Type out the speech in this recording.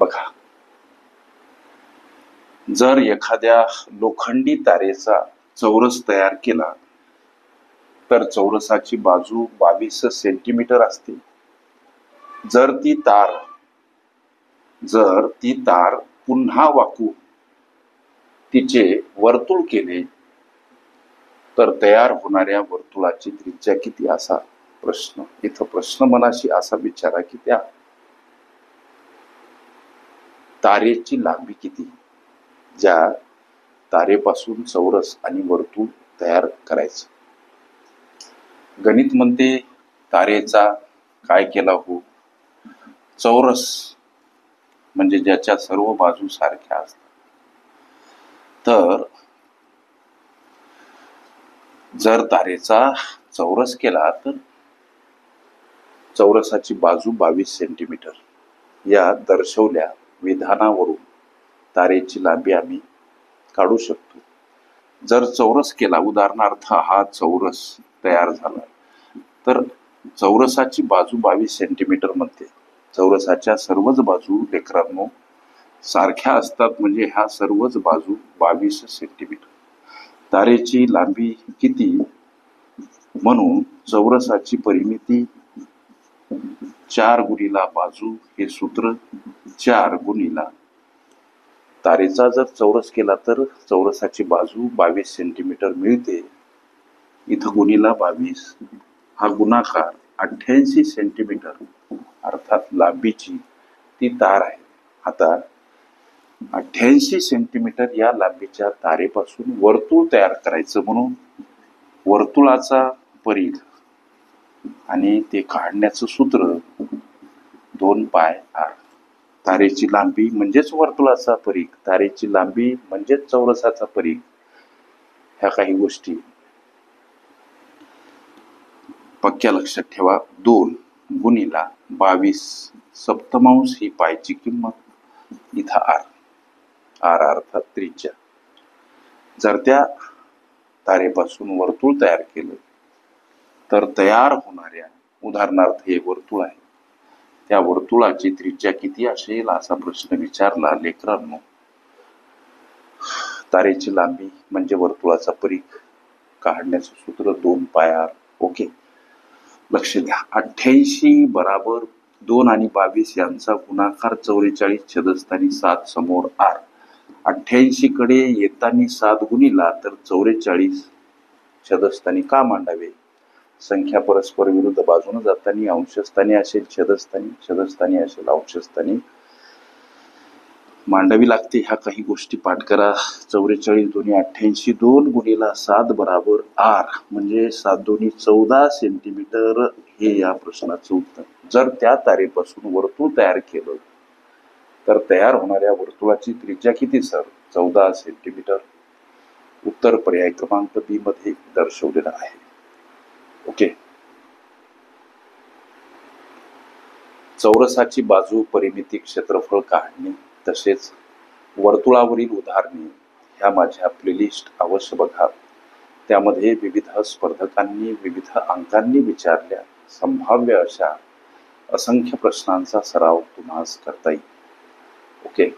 बघा, जर एखाद्या लोखंडी तारेचा चौरस तयार केला तर चौरसाची बाजू 22 सेंटीमीटर असते. जर ती तार पुन्हा वाकून तिचे वर्तुळ केले तर तयार होणाऱ्या वर्तुळाची त्रिज्या किती असा प्रश्न. इथं प्रश्न मनाशी असा विचारा की त्या तारेची लांबी किती, ज्या तारेपासून चौरस आणि वर्तुळ तयार करायचं. गणित म्हणते तारेचा काय केला हो, चौरस म्हणजे ज्याच्या सर्व बाजू सारख्या असतात. तर जर तारेचा चौरस केला तर चौरसाची बाजू 22 सेंटीमीटर या दर्शवल्या विधानावरून तारेची लांबी आम्ही काढू शकतो. जर चौरस केला, उदाहरणार्थ हा चौरस तयार झाला, तर चौरसाची बाजू 22 सेंटीमीटर मध्ये चौरसाच्या सर्वच बाजू लेकरांनो सारख्या असतात, म्हणजे ह्या सर्वच बाजू 22 सेंटीमीटर. तारेची लांबी किती, म्हणून चौरसाची परिमिती 4 गुणिला बाजू, हे सूत्र 4 गुणिला तारेचा जर चौरस केला तर चौरसाची बाजू 22 सेंटीमीटर मिळते. इथं गुणिला 22 हा गुणाकार 88 सेंटीमीटर अर्थात लांबीची ती तार आहे. आता 88 सेंटीमीटर या लांबीच्या तारेपासून वर्तुळ तयार करायचं, म्हणून वर्तुळाचा परिघ आणि ते काढण्याचं सूत्र 2πr. तारेची लांबी म्हणजेच वर्तुळाचा परिघ, तारेची लांबी म्हणजेच चौरसाचा परिघ. ह्या काही गोष्टी पक्क्या लक्षात ठेवा. 2 गुणिला 22 सप्तमांश ही पायची किंमत, इथं r अर्थात त्रिज्या. जर त्या तारेपासून वर्तुळ तयार केलं तर तयार होणाऱ्या, उदाहरणार्थ हे वर्तुळ आहे, त्या वर्तुळाची त्रिज्या किती असेल असा प्रश्न विचारला लेकरांनो. तारेची लांबी म्हणजे वर्तुळाचा परिघ, काढण्याचं सूत्र 2πr. ओके, लक्ष द्या. 88 बराबर 2 आणि 22 यांचा गुणाकार 44 छेदस्थानी 7 समोर r. 88 कडे येतानी 7 गुणिला तर 44 छेदस्थानी का मांडावे. संख्या परस्पर विरुद्ध बाजूने जातानी अंशस्थानी असेल छेदस्थानी, छेदस्थानी असेल अंशस्थानी मांडावी लागते. ह्या काही गोष्टी पाठ करा. 44 दोन्ही 88, 2 गुणिला 7 बराबर r, म्हणजे 7 दोन्ही 14 सेंटीमीटर हे या प्रश्नाचं उत्तर. जर त्या तारेपासून वर्तुळ तयार केलं तर तयार होणाऱ्या वर्तुळाची त्रिज्या किती सर, 14 सेंटीमीटर. उत्तर पर्याय क्रमांक बी मध्ये दर्शवलेलं आहे. ओके, चौरसाची बाजू, परिमिती, क्षेत्रफळ काढणे तसेच वर्तुळावरील उदाहरणे ह्या माझ्या प्लेलिस्ट अवश्य बघा. त्यामध्ये विविध स्पर्धकांनी विविध अंकांनी विचारल्या संभाव्य अशा असंख्य प्रश्नांचा सराव तुम्हाला करता येईल. ओके.